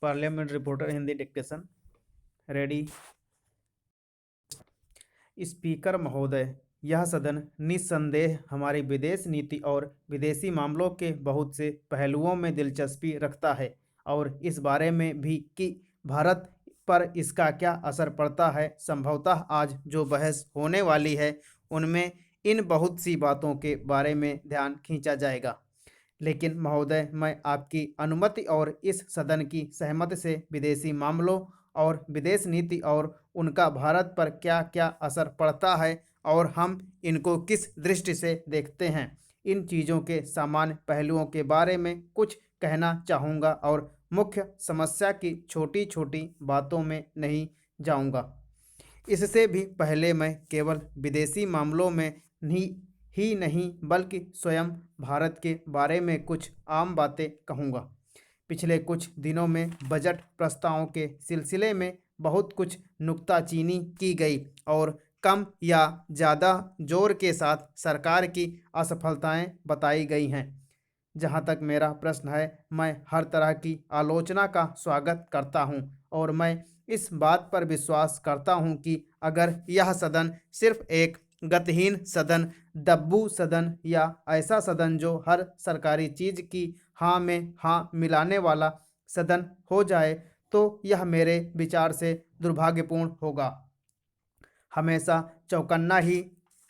Parliament reporter Hindi dictation ready. Speaker महोदय, यह सदन निस्संदेह हमारी विदेश नीति और विदेशी मामलों के बहुत से पहलुओं में दिलचस्पी रखता है और इस बारे में भी कि भारत पर इसका क्या असर पड़ता है। संभवतः आज जो बहस होने वाली है उनमें इन बहुत सी बातों के बारे में ध्यान खींचा जाएगा। लेकिन महोदय, मैं आपकी अनुमति और इस सदन की सहमति से विदेशी मामलों और विदेश नीति और उनका भारत पर क्या क्या असर पड़ता है और हम इनको किस दृष्टि से देखते हैं, इन चीज़ों के सामान्य पहलुओं के बारे में कुछ कहना चाहूँगा और मुख्य समस्या की छोटी छोटी बातों में नहीं जाऊँगा। इससे भी पहले मैं केवल विदेशी मामलों में ही नहीं बल्कि स्वयं भारत के बारे में कुछ आम बातें कहूँगा। पिछले कुछ दिनों में बजट प्रस्तावों के सिलसिले में बहुत कुछ नुक्ताचीनी की गई और कम या ज़्यादा जोर के साथ सरकार की असफलताएं बताई गई हैं। जहां तक मेरा प्रश्न है, मैं हर तरह की आलोचना का स्वागत करता हूं और मैं इस बात पर विश्वास करता हूं कि अगर यह सदन सिर्फ एक गतिहीन सदन, डब्बू सदन या ऐसा सदन जो हर सरकारी चीज़ की हाँ में हाँ मिलाने वाला सदन हो जाए तो यह मेरे विचार से दुर्भाग्यपूर्ण होगा। हमेशा चौकन्ना ही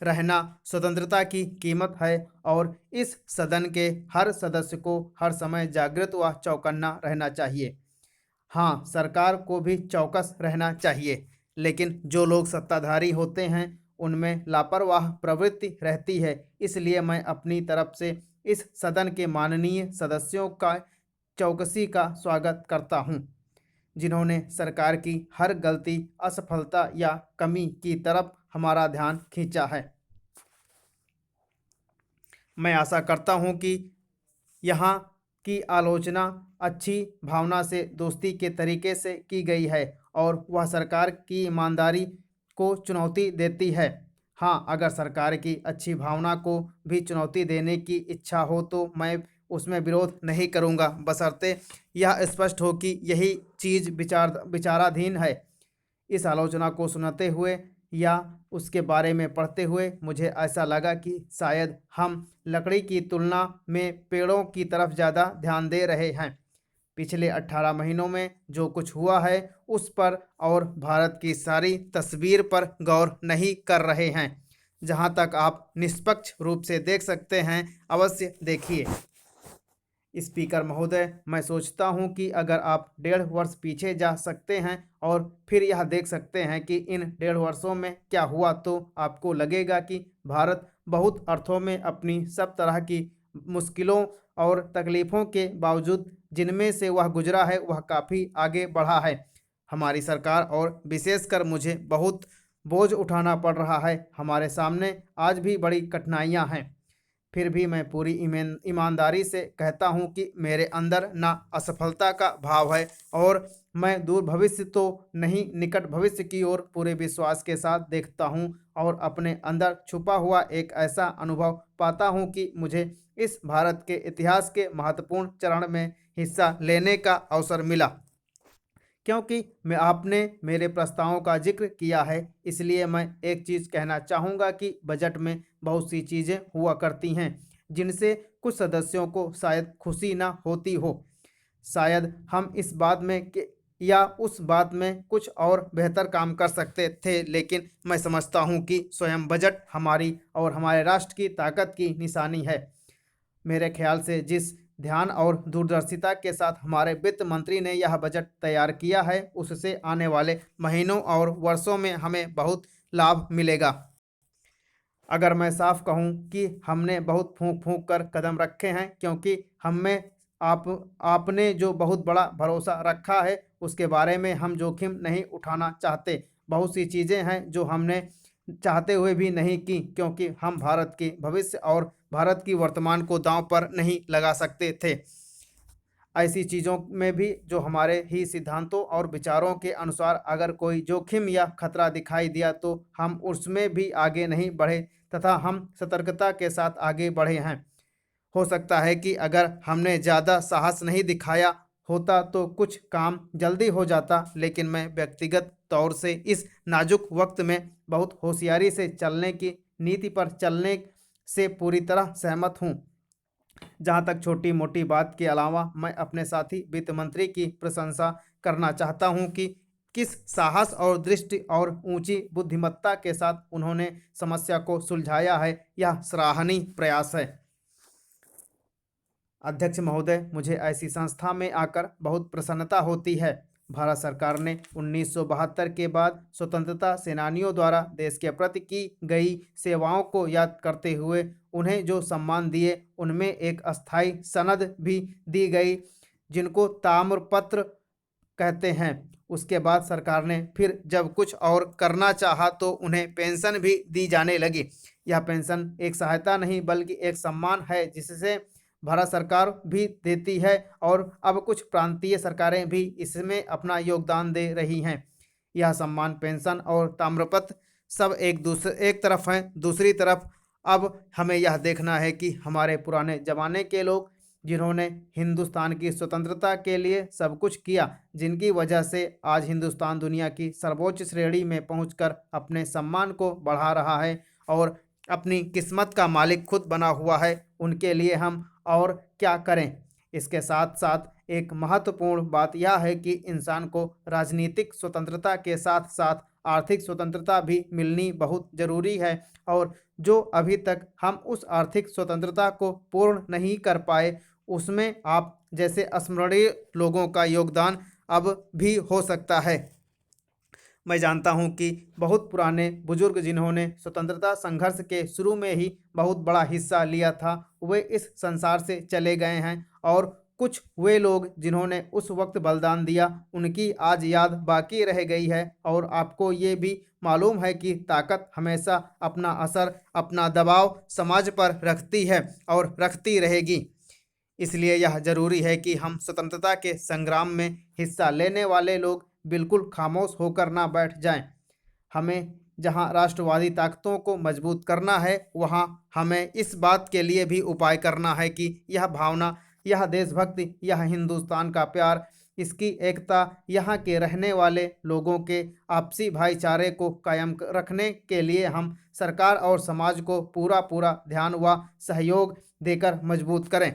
रहना स्वतंत्रता की कीमत है और इस सदन के हर सदस्य को हर समय जागृत व चौकन्ना रहना चाहिए। हाँ, सरकार को भी चौकस रहना चाहिए, लेकिन जो लोग सत्ताधारी होते हैं उनमें लापरवाह प्रवृत्ति रहती है। इसलिए मैं अपनी तरफ से इस सदन के माननीय सदस्यों का चौकसी का स्वागत करता हूं, जिन्होंने सरकार की हर गलती, असफलता या कमी की तरफ हमारा ध्यान खींचा है। मैं आशा करता हूं कि यहाँ की आलोचना अच्छी भावना से, दोस्ती के तरीके से की गई है और वह सरकार की ईमानदारी को चुनौती देती है। हाँ, अगर सरकार की अच्छी भावना को भी चुनौती देने की इच्छा हो तो मैं उसमें विरोध नहीं करूँगा, बशर्ते यह स्पष्ट हो कि यही चीज़ विचाराधीन है। इस आलोचना को सुनते हुए या उसके बारे में पढ़ते हुए मुझे ऐसा लगा कि शायद हम लकड़ी की तुलना में पेड़ों की तरफ ज़्यादा ध्यान दे रहे हैं। पिछले 18 महीनों में जो कुछ हुआ है उस पर और भारत की सारी तस्वीर पर गौर नहीं कर रहे हैं। जहां तक आप निष्पक्ष रूप से देख सकते हैं, अवश्य देखिए। स्पीकर महोदय, मैं सोचता हूं कि अगर आप 1.5 वर्ष पीछे जा सकते हैं और फिर यह देख सकते हैं कि इन 1.5 वर्षों में क्या हुआ तो आपको लगेगा कि भारत बहुत अर्थों में अपनी सब तरह की मुश्किलों और तकलीफ़ों के बावजूद जिनमें से वह गुजरा है वह काफ़ी आगे बढ़ा है। हमारी सरकार और विशेषकर मुझे बहुत बोझ उठाना पड़ रहा है। हमारे सामने आज भी बड़ी कठिनाइयाँ हैं। फिर भी मैं पूरी ईमानदारी से कहता हूं कि मेरे अंदर ना असफलता का भाव है और मैं दूर भविष्य तो नहीं, निकट भविष्य की ओर पूरे विश्वास के साथ देखता हूं और अपने अंदर छुपा हुआ एक ऐसा अनुभव पाता हूं कि मुझे इस भारत के इतिहास के महत्वपूर्ण चरण में हिस्सा लेने का अवसर मिला। क्योंकि मैं आपने मेरे प्रस्तावों का जिक्र किया है, इसलिए मैं एक चीज़ कहना चाहूँगा कि बजट में बहुत सी चीज़ें हुआ करती हैं जिनसे कुछ सदस्यों को शायद खुशी ना होती हो। शायद हम इस बात में या उस बात में कुछ और बेहतर काम कर सकते थे, लेकिन मैं समझता हूँ कि स्वयं बजट हमारी और हमारे राष्ट्र की ताकत की निशानी है। मेरे ख्याल से जिस ध्यान और दूरदर्शिता के साथ हमारे वित्त मंत्री ने यह बजट तैयार किया है उससे आने वाले महीनों और वर्षों में हमें बहुत लाभ मिलेगा। अगर मैं साफ कहूं कि हमने बहुत फूंक फूंक कर कदम रखे हैं, क्योंकि हम में आपने जो बहुत बड़ा भरोसा रखा है उसके बारे में हम जोखिम नहीं उठाना चाहते। बहुत सी चीज़ें हैं जो हमने चाहते हुए भी नहीं की, क्योंकि हम भारत के भविष्य और भारत की वर्तमान को दांव पर नहीं लगा सकते थे। ऐसी चीज़ों में भी जो हमारे ही सिद्धांतों और विचारों के अनुसार अगर कोई जोखिम या खतरा दिखाई दिया तो हम उसमें भी आगे नहीं बढ़े तथा हम सतर्कता के साथ आगे बढ़े हैं। हो सकता है कि अगर हमने ज़्यादा साहस नहीं दिखाया होता तो कुछ काम जल्दी हो जाता, लेकिन मैं व्यक्तिगत तौर से इस नाजुक वक्त में बहुत होशियारी से चलने की नीति पर चलने से पूरी तरह सहमत हूँ। जहाँ तक छोटी मोटी बात के अलावा मैं अपने साथी वित्त मंत्री की प्रशंसा करना चाहता हूँ कि किस साहस और दृष्टि और ऊंची बुद्धिमत्ता के साथ उन्होंने समस्या को सुलझाया है। यह सराहनीय प्रयास है। अध्यक्ष महोदय, मुझे ऐसी संस्था में आकर बहुत प्रसन्नता होती है। भारत सरकार ने 1972 के बाद स्वतंत्रता सेनानियों द्वारा देश के प्रति की गई सेवाओं को याद करते हुए उन्हें जो सम्मान दिए, उनमें एक अस्थायी सनद भी दी गई जिनको ताम्रपत्र कहते हैं। उसके बाद सरकार ने फिर जब कुछ और करना चाहा तो उन्हें पेंशन भी दी जाने लगी। यह पेंशन एक सहायता नहीं बल्कि एक सम्मान है जिससे भारत सरकार भी देती है और अब कुछ प्रांतीय सरकारें भी इसमें अपना योगदान दे रही हैं। यह सम्मान, पेंशन और ताम्रपत्र सब एक तरफ हैं। दूसरी तरफ अब हमें यह देखना है कि हमारे पुराने ज़माने के लोग जिन्होंने हिंदुस्तान की स्वतंत्रता के लिए सब कुछ किया, जिनकी वजह से आज हिंदुस्तान दुनिया की सर्वोच्च श्रेणी में पहुंचकर अपने सम्मान को बढ़ा रहा है और अपनी किस्मत का मालिक खुद बना हुआ है, उनके लिए हम और क्या करें। इसके साथ साथ एक महत्वपूर्ण बात यह है कि इंसान को राजनीतिक स्वतंत्रता के साथ साथ आर्थिक स्वतंत्रता भी मिलनी बहुत ज़रूरी है और जो अभी तक हम उस आर्थिक स्वतंत्रता को पूर्ण नहीं कर पाए, उसमें आप जैसे अस्मरणीय लोगों का योगदान अब भी हो सकता है। मैं जानता हूं कि बहुत पुराने बुजुर्ग जिन्होंने स्वतंत्रता संघर्ष के शुरू में ही बहुत बड़ा हिस्सा लिया था, वे इस संसार से चले गए हैं और कुछ वे लोग जिन्होंने उस वक्त बलिदान दिया, उनकी आज याद बाकी रह गई है। और आपको ये भी मालूम है कि ताकत हमेशा अपना असर, अपना दबाव समाज पर रखती है और रखती रहेगी। इसलिए यह जरूरी है कि हम स्वतंत्रता के संग्राम में हिस्सा लेने वाले लोग बिल्कुल खामोश होकर ना बैठ जाएं। हमें जहां राष्ट्रवादी ताकतों को मजबूत करना है, वहां हमें इस बात के लिए भी उपाय करना है कि यह भावना, यह देशभक्ति, यह हिंदुस्तान का प्यार, इसकी एकता, यहाँ के रहने वाले लोगों के आपसी भाईचारे को कायम रखने के लिए हम सरकार और समाज को पूरा पूरा ध्यान व सहयोग देकर मजबूत करें।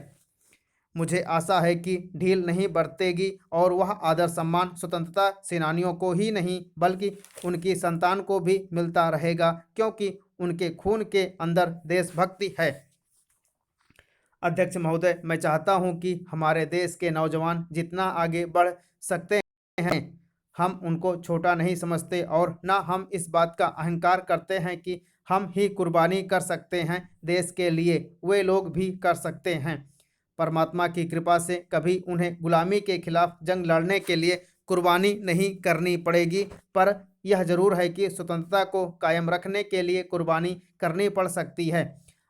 मुझे आशा है कि ढील नहीं बरतेगी और वह आदर सम्मान स्वतंत्रता सेनानियों को ही नहीं बल्कि उनकी संतान को भी मिलता रहेगा, क्योंकि उनके खून के अंदर देशभक्ति है। अध्यक्ष महोदय, मैं चाहता हूं कि हमारे देश के नौजवान जितना आगे बढ़ सकते हैं, हम उनको छोटा नहीं समझते और ना हम इस बात का अहंकार करते हैं कि हम ही कुर्बानी कर सकते हैं देश के लिए, वे लोग भी कर सकते हैं। परमात्मा की कृपा से कभी उन्हें गुलामी के खिलाफ जंग लड़ने के लिए कुर्बानी नहीं करनी पड़ेगी, पर यह जरूर है कि स्वतंत्रता को कायम रखने के लिए कुर्बानी करनी पड़ सकती है।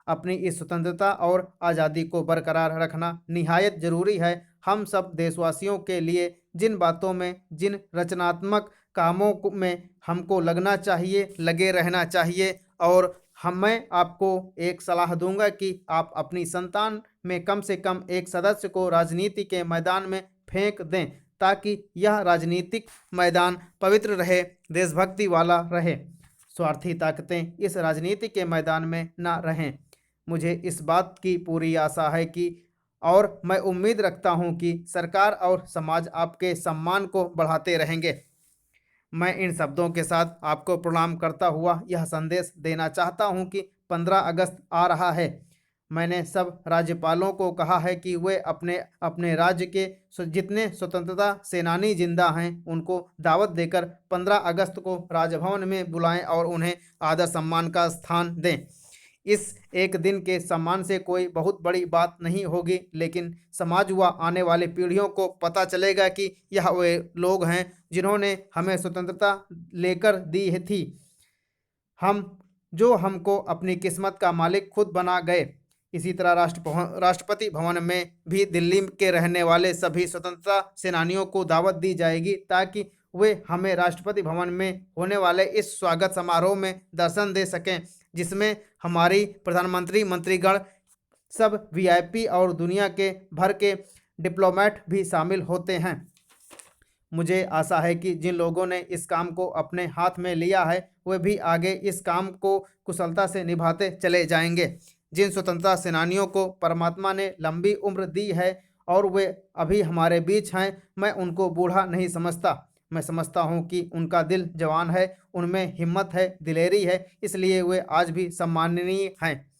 अपनी इस स्वतंत्रता और आज़ादी को बरकरार रखना निहायत ज़रूरी है। हम सब देशवासियों के लिए जिन बातों में, जिन रचनात्मक कामों में हमको लगना चाहिए, लगे रहना चाहिए। और मैं आपको एक सलाह दूंगा कि आप अपनी संतान में कम से कम एक सदस्य को राजनीति के मैदान में फेंक दें, ताकि यह राजनीतिक मैदान पवित्र रहे, देशभक्ति वाला रहे, स्वार्थी ताकतें इस राजनीति के मैदान में न रहें। मुझे इस बात की पूरी आशा है कि और मैं उम्मीद रखता हूं कि सरकार और समाज आपके सम्मान को बढ़ाते रहेंगे। मैं इन शब्दों के साथ आपको प्रणाम करता हुआ यह संदेश देना चाहता हूं कि 15 अगस्त आ रहा है। मैंने सब राज्यपालों को कहा है कि वे अपने अपने राज्य के जितने स्वतंत्रता सेनानी जिंदा हैं उनको दावत देकर 15 अगस्त को राजभवन में बुलाएं और उन्हें आदर सम्मान का स्थान दें। इस एक दिन के सम्मान से कोई बहुत बड़ी बात नहीं होगी, लेकिन समाज व आने वाली पीढ़ियों को पता चलेगा कि यह वे लोग हैं जिन्होंने हमें स्वतंत्रता लेकर दी थी, हमको अपनी किस्मत का मालिक खुद बना गए। इसी तरह राष्ट्रपति भवन में भी दिल्ली के रहने वाले सभी स्वतंत्रता सेनानियों को दावत दी जाएगी, ताकि वे हमें राष्ट्रपति भवन में होने वाले इस स्वागत समारोह में दर्शन दे सकें, जिसमें हमारी प्रधानमंत्री, मंत्रीगण, सब वीआईपी और दुनिया के भर के डिप्लोमेट भी शामिल होते हैं। मुझे आशा है कि जिन लोगों ने इस काम को अपने हाथ में लिया है वे भी आगे इस काम को कुशलता से निभाते चले जाएंगे। जिन स्वतंत्रता सेनानियों को परमात्मा ने लंबी उम्र दी है और वे अभी हमारे बीच हैं, मैं उनको बूढ़ा नहीं समझता। मैं समझता हूँ कि उनका दिल जवान है, उनमें हिम्मत है, दिलेरी है, इसलिए वे आज भी सम्माननीय हैं।